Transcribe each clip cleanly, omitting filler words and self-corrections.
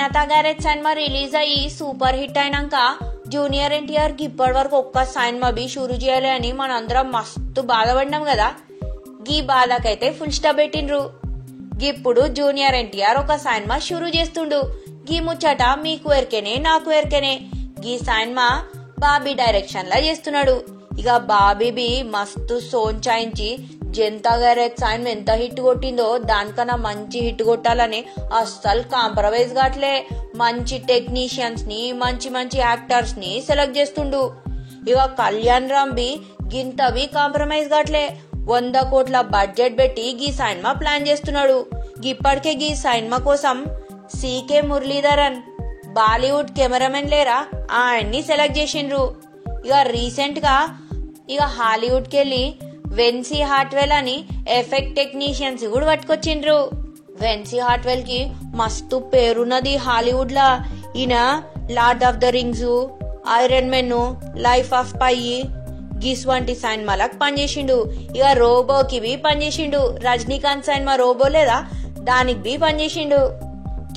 Vinata garage cinema release అయ్యి super hit అయినాక junior NTR కి ఇప్పటి వరకు ఒక్క సినిమా బి షురూ చేయాలి అని మనందరం మస్తు బాధపడినాం కదా. గీ బాధకైతే ఫుల్ స్టాప్ పెట్టిండ్రు. ఇప్పుడు జూనియర్ ఎన్టీఆర్ ఒక సినిమా షురూ చేస్తుండు. గీ ముచ్చట మీకు ఎరికేనే నాకు ఎరికేనే. గీ సినిమా బాబీ డైరెక్షన్ లా చేస్తున్నాడు. ఇక బాబీ మస్తు సోంచాయించి జనతా గ్యారేజ్ సినిమా ఎంత హిట్ కొట్టిందో దానికన్నా మంచి హిట్ కొట్టాలని అస్సలు కాంప్రమైజ్ కావట్లే. మంచి టెక్నీషియన్స్ ని మంచి మంచి యాక్టర్స్ ని సెలెక్ట్ చేస్తుండు. ఇక కళ్యాణ్ రామ్ బి గింతవి కాంప్రమైజ్ కావట్లే. 100 కోట్ల బడ్జెట్ పెట్టి గీ సినిమా ప్లాన్ చేస్తున్నాడు. ఇప్పటికే గీ సినిమా కోసం సికే మురళీధరన్ బాలీవుడ్ కెమెరామెన్ లేరా ఆయన్ని సెలెక్ట్ చేసిండ్రు. ఇక రీసెంట్ గా హాలీవుడ్ కెళ్ళి వెన్సీ హార్ట్వెల్ అని ఎఫెక్ట్ టెక్నీషియన్స్ కూడా పట్టుకొచ్చిండ్రు. వెన్సీ హార్ట్వెల్ కి మస్తు పేరున్నది హాలీవుడ్ లా. ఈయన Lord of the Rings, iron men, life of pi గిస్ వంటి సినిమాలకు పనిచేసిండు. ఇక రోబోకి బి పనిచేసిండు. రజనీకాంత్ సినిమా రోబో లేదా దానికి బి పనిచేసిండు.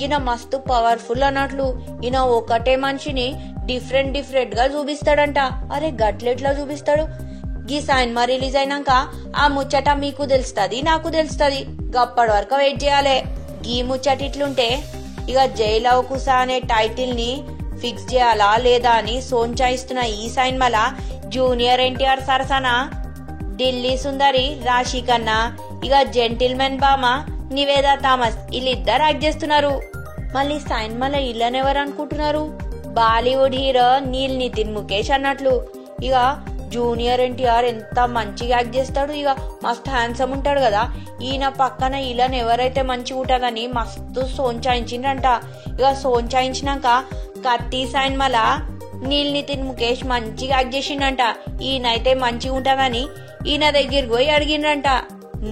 ఈయన మస్తు పవర్ఫుల్ అన్నట్లు. ఈయన ఒకటే మనిషిని డిఫరెంట్ గా చూపిస్తాడంట. అరే గట్లెట్లా చూపిస్తాడు? గీ సినిమా రిలీజ్ అయినాక ఆ ముచ్చట మీకు తెలుస్తుంది, నాకు తెలుస్తుంది. గప్పటి వరకు వెయిట్ చేయాలి. గీ ముచ్చట ఇట్లుంటే ఇక జై లవ్ కుశ అనే టైటిల్ ని ఫిక్స్ చేయాలా లేదా అని సోంచాయిస్తున్న ఈ సినిమాల జూనియర్ ఎన్టీఆర్ సరసన ఢిల్లీ సుందరి రాశి ఖన్నా, ఇక జెంటిల్మెన్ బామ నివేదా థామస్ వీళ్ళిద్దరు యాక్ట్ చేస్తున్నారు. మళ్ళీ సినిమాల ఇళ్ళనెవరు అనుకుంటున్నారు? బాలీవుడ్ హీరో నీల్ నితిన్ ముఖేష్ అన్నట్లు. ఇక జూనియర్ ఎన్టీఆర్ ఎంత మంచిగా యాక్ట్ చేస్తాడు. ఇక మస్తు హ్యాండ్సమ్ ఉంటాడు కదా. ఈయన పక్కన ఇళ్ళని ఎవరైతే మంచిగా ఉంటుందని మస్తు సోంచాయించిండ్రంట. ఇక సోంచాయించినాక కత్తి సినిమాల నీల్ నితిన్ ముఖేష్ మంచిగా యాక్ట్ చేసిండంట. ఈయనైతే మంచిగా ఉంటుందని ఈయన దగ్గరికి పోయి అడిగిండ్రంట.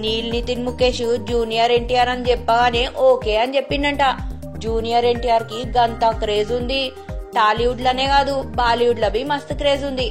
నీల్ నితిన్ ముఖేష్ జూనియర్ ఎన్టీఆర్ అని చెప్పగానే ఓకే అని చెప్పిండంట. జూనియర్ ఎన్టీఆర్ కి గంత క్రేజ్ ఉంది. టాలీవుడ్ లోనే కాదు బాలీవుడ్ లో బి మస్తు క్రేజ్ ఉంది.